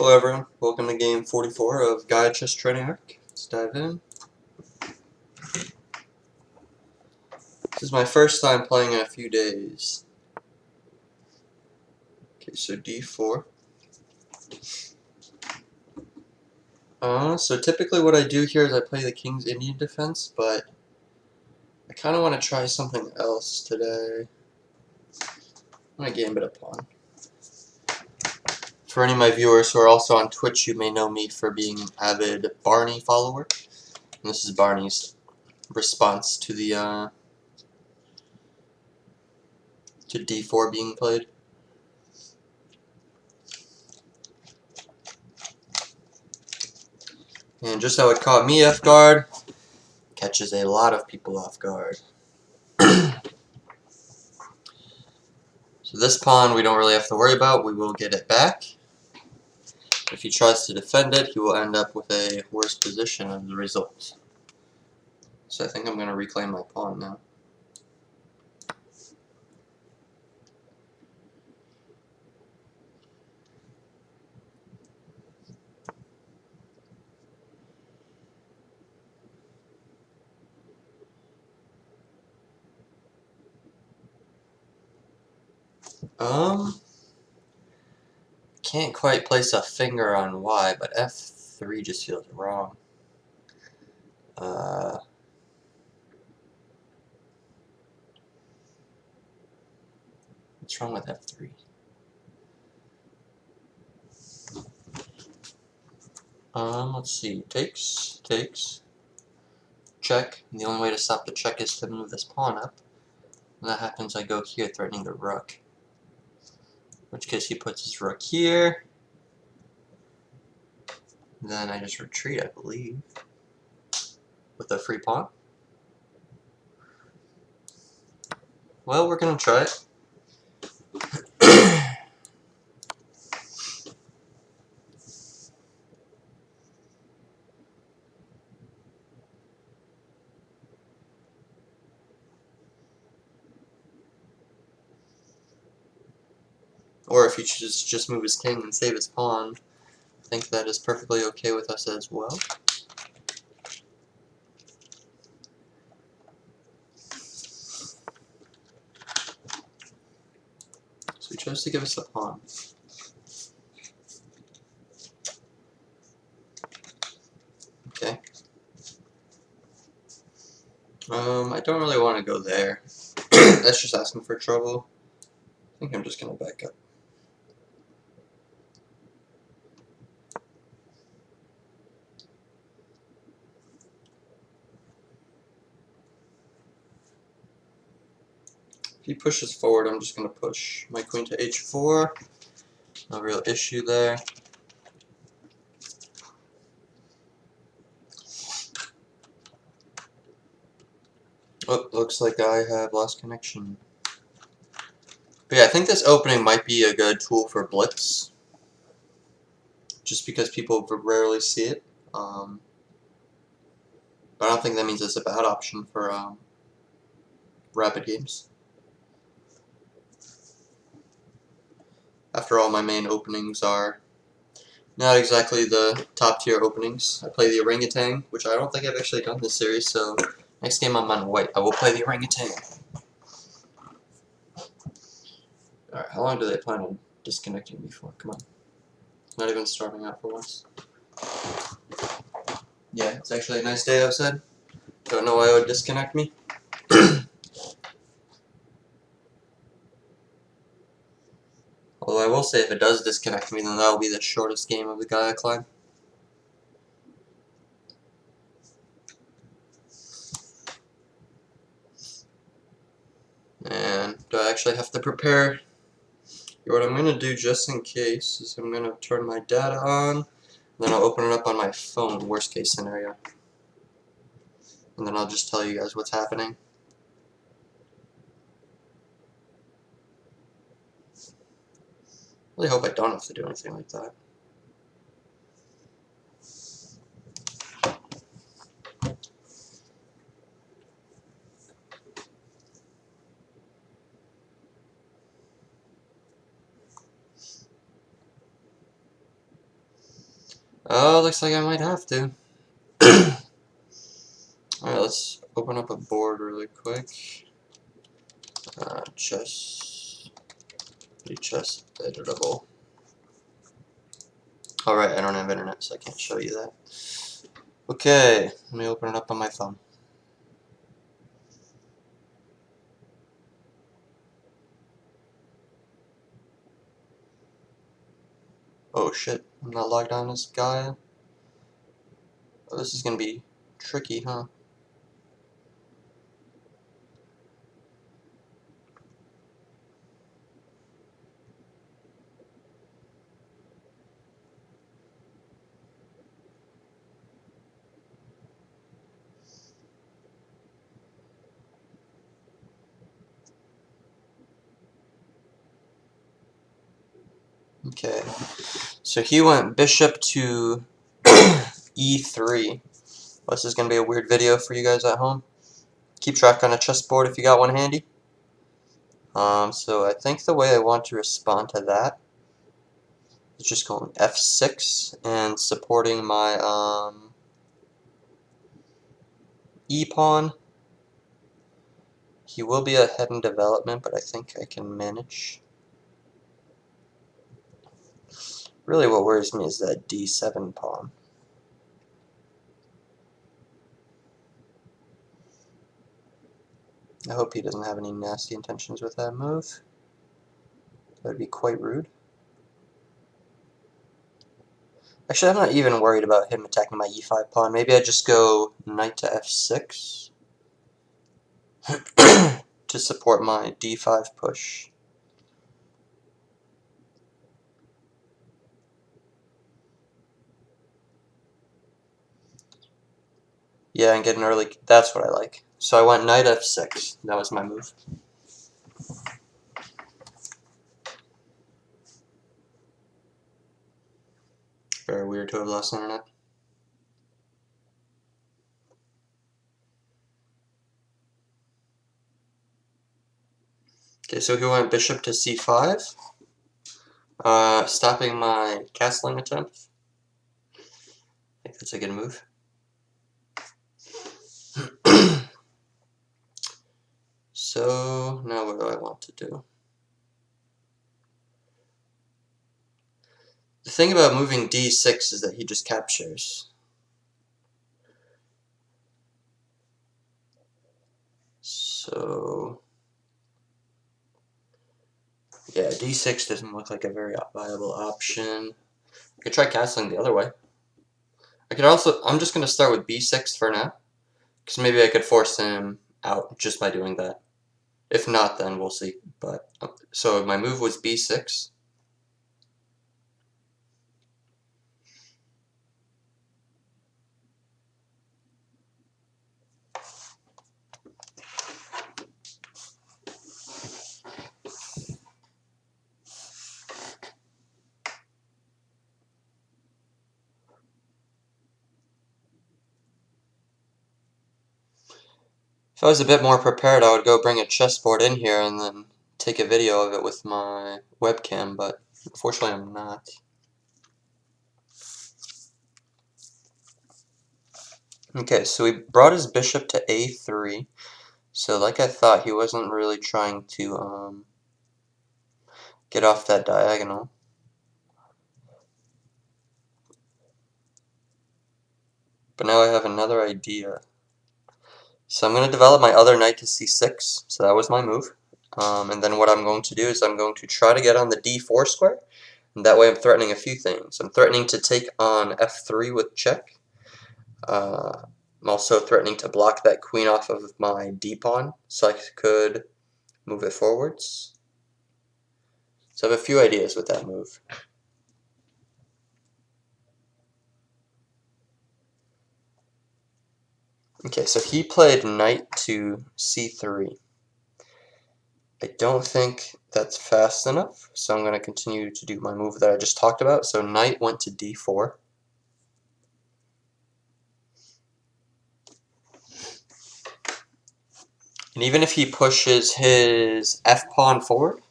Hello everyone, welcome to game 44 of Gaia Chess Training Arc. Let's dive in. This is my first time playing in a few days. Okay, so d4. So typically what I do here is I play the King's Indian Defense, but I kind of want to try something else today. I'm going to gambit a pawn. For any of my viewers who are also on Twitch, you may know me for being an avid Barney follower. And this is Barney's response to the to d4 being played. And just how it caught me off guard, catches a lot of people off guard. So this pawn we don't really have to worry about, we will get it back. If he tries to defend it, he will end up with a worse position as a result. So I think I'm going to reclaim my pawn now. Can't quite place a finger on why, but f3 just feels wrong. What's wrong with f3? Let's see. Takes, check. And the only way to stop the check is to move this pawn up. When that happens, I go here, threatening the rook. In which case he puts his rook here. Then I just retreat, I believe, with a free pawn. Well, we're gonna try it. Or if he chooses to just move his king and save his pawn, I think that is perfectly okay with us as well. So he chose to give us the pawn. Okay. I don't really want to go there. That's just asking for trouble. I think I'm just gonna back up. If he pushes forward, I'm just gonna push my queen to h4. No real issue there. Oh, looks like I have lost connection. But yeah, I think this opening might be a good tool for blitz. Just because people rarely see it. But I don't think that means it's a bad option for rapid games. After all, my main openings are not exactly the top tier openings. I play the orangutan, which I don't think I've actually done this series, so next game I'm on white, I will play the orangutan. Alright, how long do they plan on disconnecting me for? Come on. Not even starting out for once. Yeah, it's actually a nice day outside. Don't know why it would disconnect me. Although I will say if it does disconnect me, then that will be the shortest game of the Gaia climb. And do I actually have to prepare? What I'm going to do just in case is I'm going to turn my data on, then I'll open it up on my phone, worst case scenario. And then I'll just tell you guys what's happening. Really hope I don't have to do anything like that. Oh, looks like I might have to. Alright, let's open up a board really quick. Chess editable. Alright, I don't have internet, so I can't show you that. Okay, let me open it up on my phone. Oh shit, I'm not logged on as Gaia. Oh, this is gonna be tricky, huh? Okay, so he went bishop to e3. Well, this is gonna be a weird video for you guys at home. Keep track on a chessboard if you got one handy. So I think the way I want to respond to that is just going f6 and supporting my e-pawn. He will be ahead in development, but I think I can manage. Really what worries me is that d7 pawn. I hope he doesn't have any nasty intentions with that move. That would be quite rude. Actually, I'm not even worried about him attacking my e5 pawn. Maybe I just go knight to f6 to support my d5 push. Yeah, and get an early... That's what I like. So I went knight f6. That was my move. Very weird to have lost internet. Okay, so he went bishop to c5. Stopping my castling attempt. I think that's a good move. So, now what do I want to do? The thing about moving d6 is that he just captures. So, yeah, d6 doesn't look like a very viable option. I could try castling the other way. I could also, I'm just going to start with b6 for now, because maybe I could force him out just by doing that. If not, then we'll see. But so my move was b6. If I was a bit more prepared, I would go bring a chessboard in here and then take a video of it with my webcam, but unfortunately I'm not. Okay, so he brought his bishop to a3. So like I thought, he wasn't really trying to get off that diagonal. But now I have another idea. So I'm going to develop my other knight to c6. So that was my move. And then what I'm going to do is I'm going to try to get on the d4 square. And that way I'm threatening a few things. I'm threatening to take on f3 with check. I'm also threatening to block that queen off of my d-pawn so I could move it forwards. So I have a few ideas with that move. Okay, so he played knight to c3. I don't think that's fast enough, so I'm going to continue to do my move that I just talked about. So knight went to d4. And even if he pushes his f-pawn forward,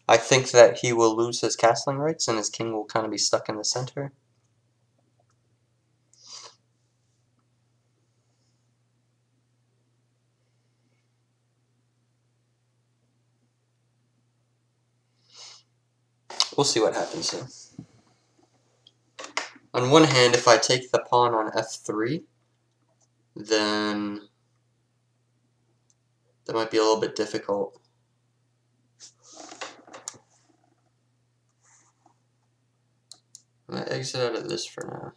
I think that he will lose his castling rights and his king will kind of be stuck in the center. We'll see what happens here. On one hand, if I take the pawn on f3, then that might be a little bit difficult. I'm going to exit out of this for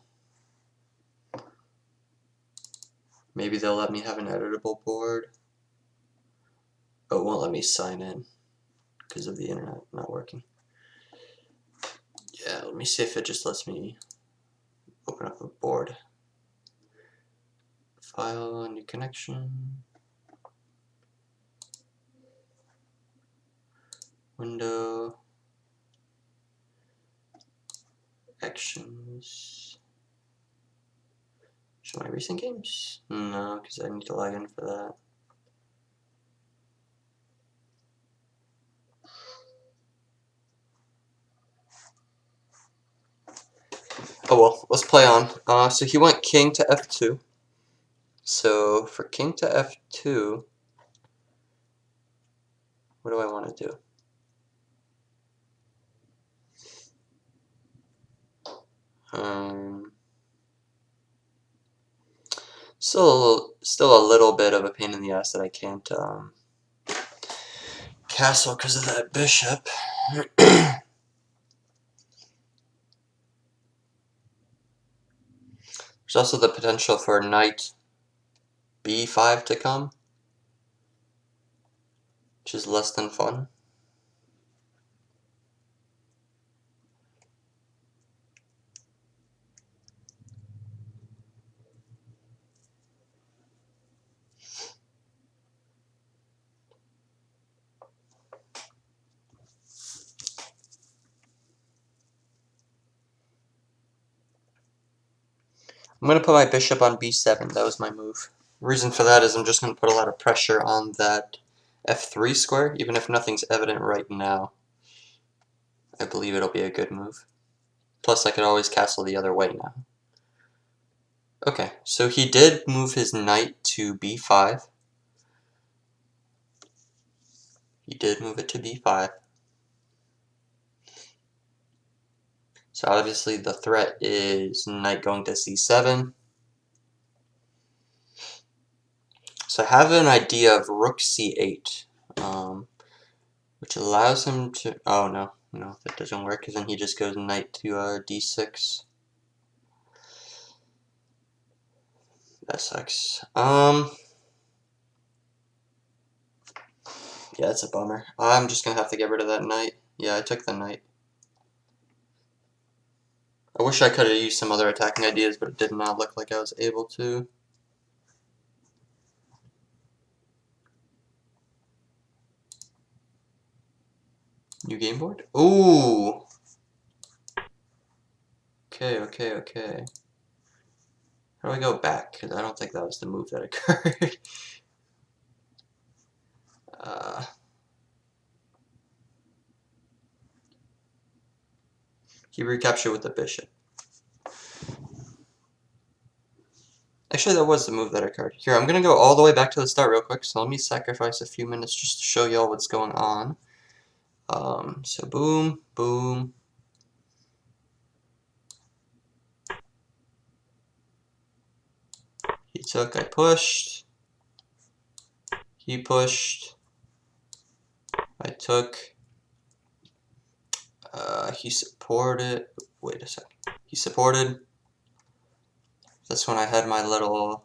now. Maybe they'll let me have an editable board. Oh, it won't let me sign in because of the internet not working. Yeah, let me see if it just lets me open up a board. File, new connection. Window. Actions. Show my recent games? No, because I need to log in for that. Oh well, let's play on. So he went king to f2. So for king to f2, what do I want to do? Still a little bit of a pain in the ass that I can't castle because of that bishop. There's also the potential for knight b5 to come, which is less than fun. I'm going to put my bishop on b7. That was my move. The reason for that is I'm just going to put a lot of pressure on that f3 square, even if nothing's evident right now. I believe it'll be a good move. Plus, I could always castle the other way now. Okay, so he did move his knight to b5. He did move it to b5. So obviously the threat is knight going to c7. So I have an idea of rook c8, which allows him to... Oh, no, that doesn't work, because then he just goes knight to d6. That sucks. Yeah, it's a bummer. I'm just going to have to get rid of that knight. Yeah, I took the knight. I wish I could have used some other attacking ideas, but it did not look like I was able to. New game board? Ooh! Okay. How do I go back? Because I don't think that was the move that occurred. He recaptured with the bishop. Actually, that was the move that occurred. Here, I'm going to go all the way back to the start real quick, so let me sacrifice a few minutes just to show y'all what's going on. So boom, boom. He took, I pushed. He pushed. I took. He supported. Wait a second. He supported. That's when I had my little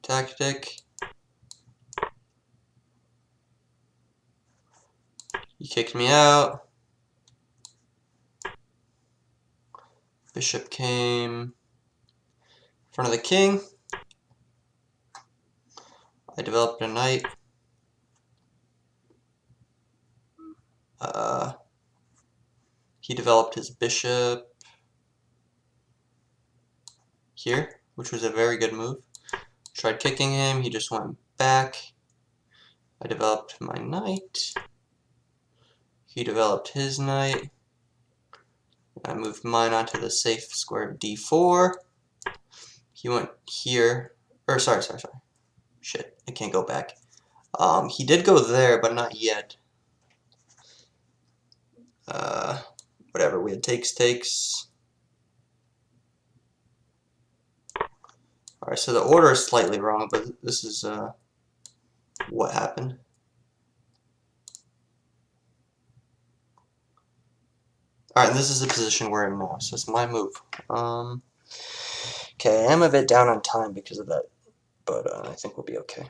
tactic. He kicked me out. Bishop came in front of the king. I developed a knight. He developed his bishop here, which was a very good move. Tried kicking him, he just went back. I developed my knight. He developed his knight. I moved mine onto the safe square of d4. He went here. Or, sorry. Shit, I can't go back. He did go there, but not yet. Whatever, we had takes. Alright, so the order is slightly wrong, but this is what happened. Alright, and this is the position we're in now, so it's my move. Okay, I am a bit down on time because of that, but I think we'll be okay.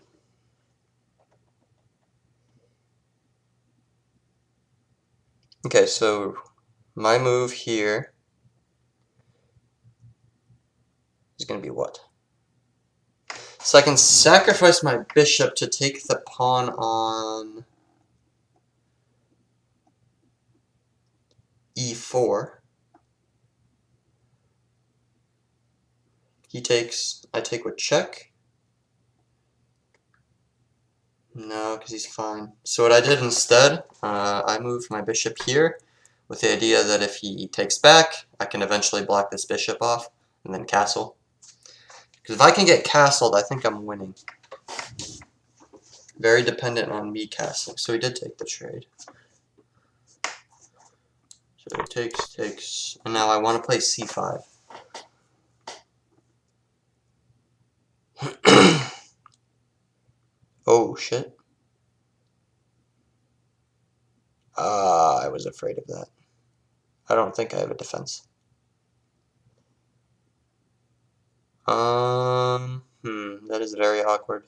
Okay, so my move here is going to be what? So I can sacrifice my bishop to take the pawn on e4. He takes, I take with check. No, because he's fine. So what I did instead, I moved my bishop here with the idea that if he takes back, I can eventually block this bishop off and then castle. Because if I can get castled, I think I'm winning. Very dependent on me castling. So he did take the trade. So it takes, and now I want to play c5. Oh, shit. I was afraid of that. I don't think I have a defense. That is very awkward.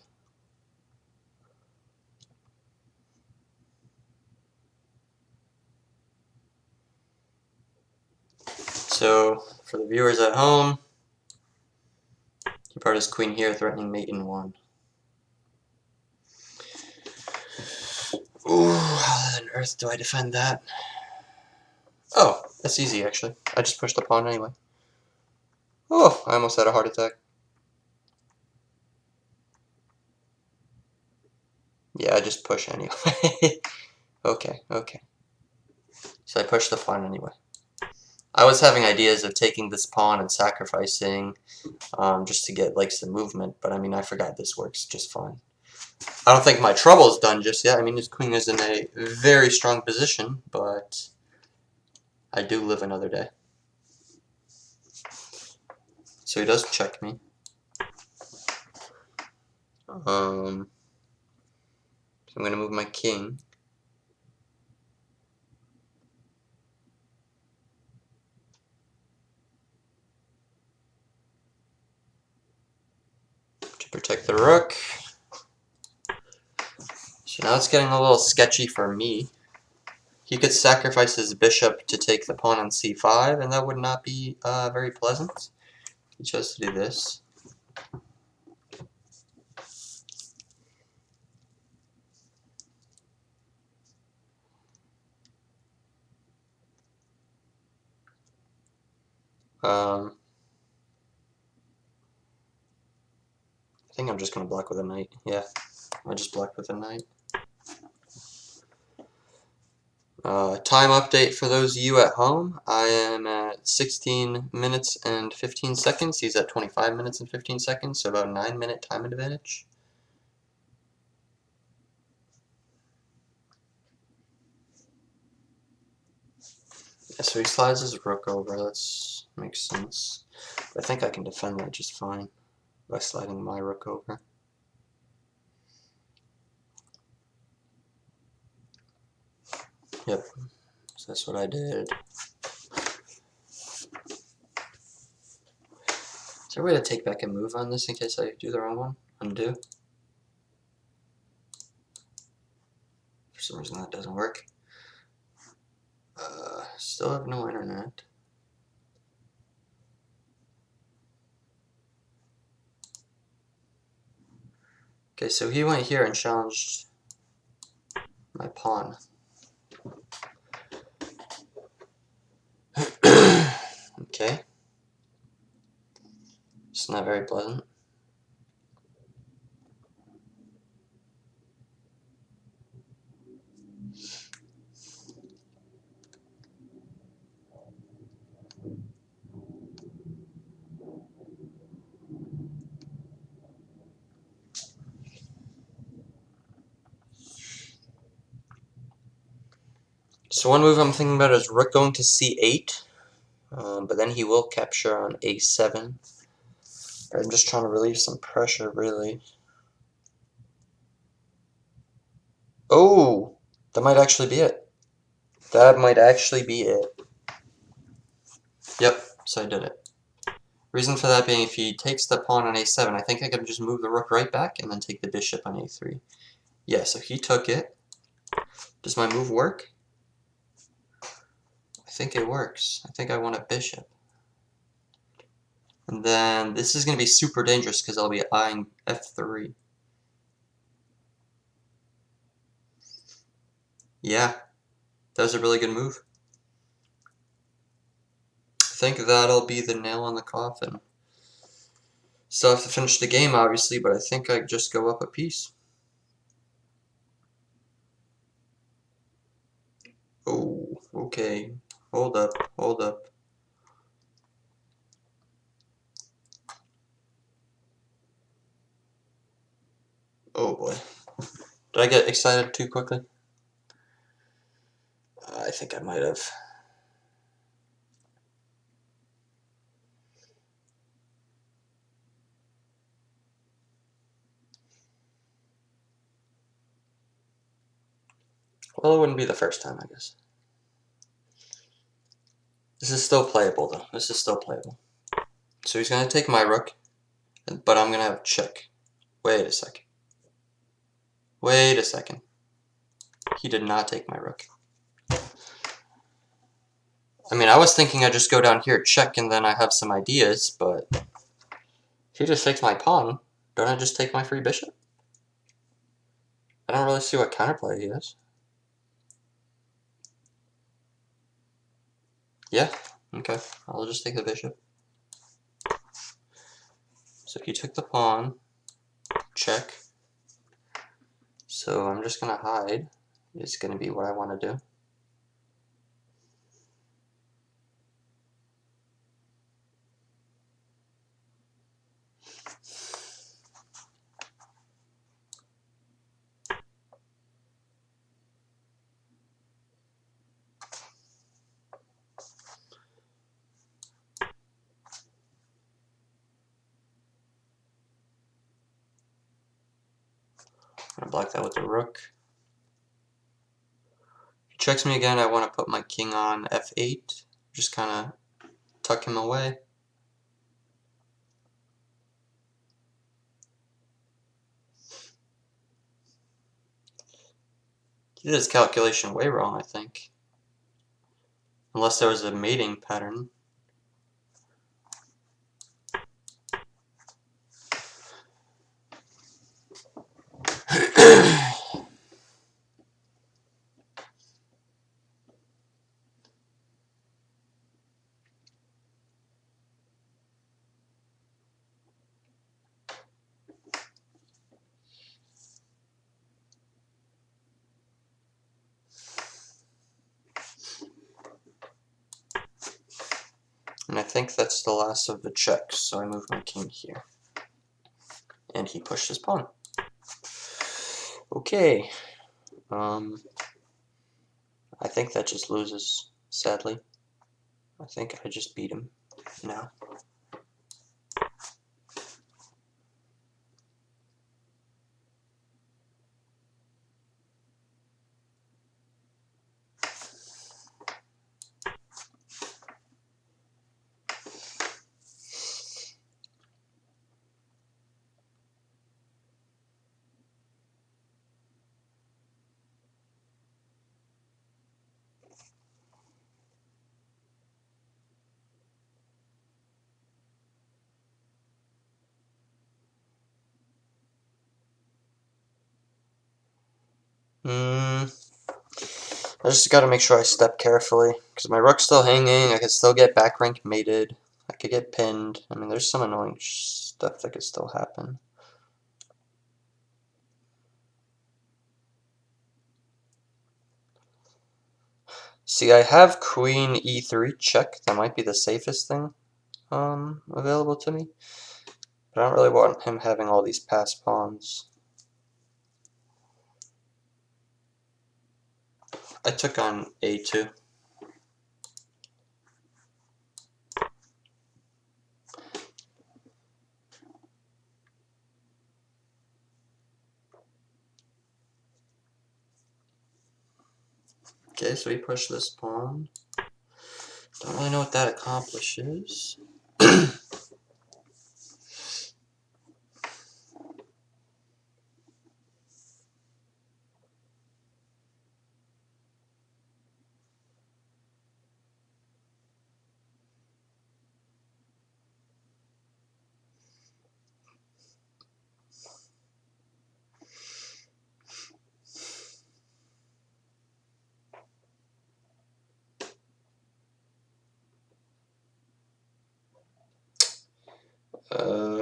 So, for the viewers at home, he brought his queen here, threatening mate in 1. Ooh, how on earth do I defend that? Oh, that's easy, actually. I just pushed the pawn anyway. Oh, I almost had a heart attack. Yeah, I just push anyway. Okay. So I pushed the pawn anyway. I was having ideas of taking this pawn and sacrificing just to get like some movement, but I mean, I forgot this works just fine. I don't think my trouble is done just yet. I mean, his queen is in a very strong position, but I do live another day. So he does check me. So I'm going to move my king. To protect the rook. So now it's getting a little sketchy for me. He could sacrifice his bishop to take the pawn on c5, and that would not be very pleasant. He chose to do this. I think I'm just going to block with a knight. Yeah, I just blocked with a knight. Time update for those of you at home. I am at 16 minutes and 15 seconds. He's at 25 minutes and 15 seconds, so about 9-minute time advantage. Yeah, so he slides his rook over. That makes sense. But I think I can defend that just fine by sliding my rook over. Yep, so that's what I did. Is there a way to take back and move on this in case I do the wrong one? Undo. For some reason that doesn't work. Still have no internet. Okay, so he went here and challenged my pawn. Okay. It's not very pleasant. So one move I'm thinking about is rook going to c8, but then he will capture on a7. I'm just trying to relieve some pressure, really. Oh, that might actually be it. That might actually be it. Yep, so I did it. Reason for that being, if he takes the pawn on a7, I think I can just move the rook right back and then take the bishop on a3. Yeah, so he took it. Does my move work? I think it works. I think I want a bishop. And then this is going to be super dangerous because I'll be eyeing f3. Yeah, that was a really good move. I think that'll be the nail on the coffin. Still have to finish the game, obviously, but I think I just go up a piece. Oh, okay. Hold up, hold up. Oh boy. Did I get excited too quickly? I think I might have. Well, it wouldn't be the first time, I guess. This is still playable, though. This is still playable. So he's going to take my rook, but I'm going to have check. Wait a second. Wait a second. He did not take my rook. I mean, I was thinking I'd just go down here, check, and then I have some ideas, but if he just takes my pawn, don't I just take my free bishop? I don't really see what counterplay he has. Yeah, okay. I'll just take the bishop. So he took the pawn, check. So I'm just going to hide. It's going to be what I want to do. I'm going to block that with the rook. He checks me again. I want to put my king on f8. Just kind of tuck him away. He did his calculation way wrong, I think. Unless there was a mating pattern. And I think that's the last of the checks, so I move my king here. And he pushed his pawn. Okay. I think that just loses, sadly. I think I just beat him now. I just gotta make sure I step carefully, because my rook's still hanging, I could still get back rank mated, I could get pinned. I mean, there's some annoying stuff that could still happen. See, I have queen e3 check, that might be the safest thing available to me. But I don't really want him having all these passed pawns. I took on A2. Okay, so he pushed this pawn. Don't really know what that accomplishes.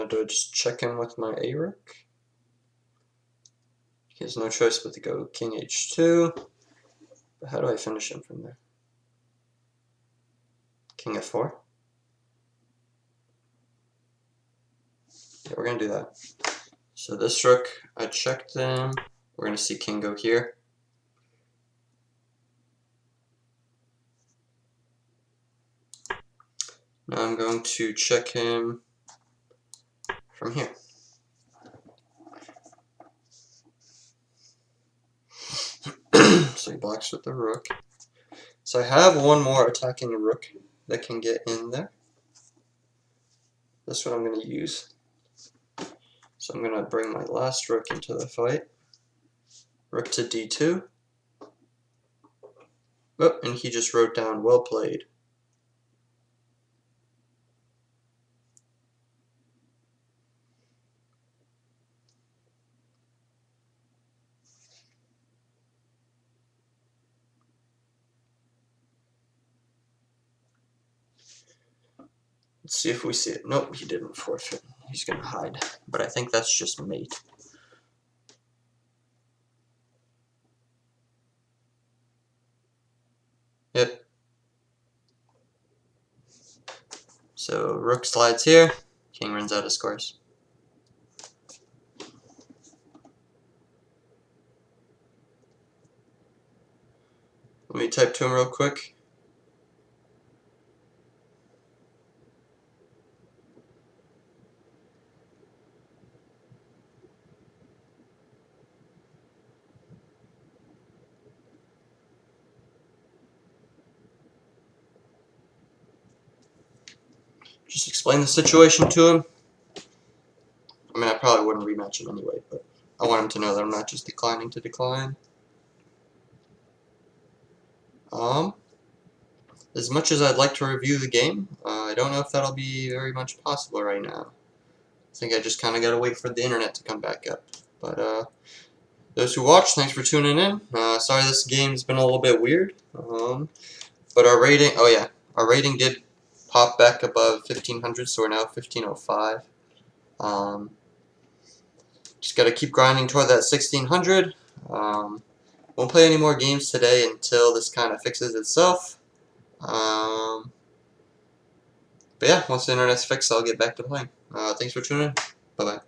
Do I just check in with my A-rook? He has no choice but to go king h2. But how do I finish him from there? King f4? Yeah, we're going to do that. So this rook, I checked them. We're going to see king go here. Now I'm going to check him from here. So he blocks with the rook. So I have one more attacking rook that can get in there. That's what I'm going to use. So I'm going to bring my last rook into the fight. Rook to d2. Oh, and he just wrote down, well played. Let's see if we see it. Nope, he didn't forfeit. He's going to hide. But I think that's just mate. Yep. So rook slides here. King runs out of squares. Let me type to him real quick. Just explain the situation to him. I mean, I probably wouldn't rematch him anyway, but I want him to know that I'm not just declining to decline. As much as I'd like to review the game, I don't know if that'll be very much possible right now. I think I just kind of got to wait for the internet to come back up. But those who watch, thanks for tuning in. Sorry this game's been a little bit weird. But our rating, oh yeah, our rating did pop back above 1500, so we're now 1505. Just got to keep grinding toward that 1600. Won't play any more games today until this kind of fixes itself. But yeah, once the internet's fixed, I'll get back to playing. Thanks for tuning in. Bye-bye.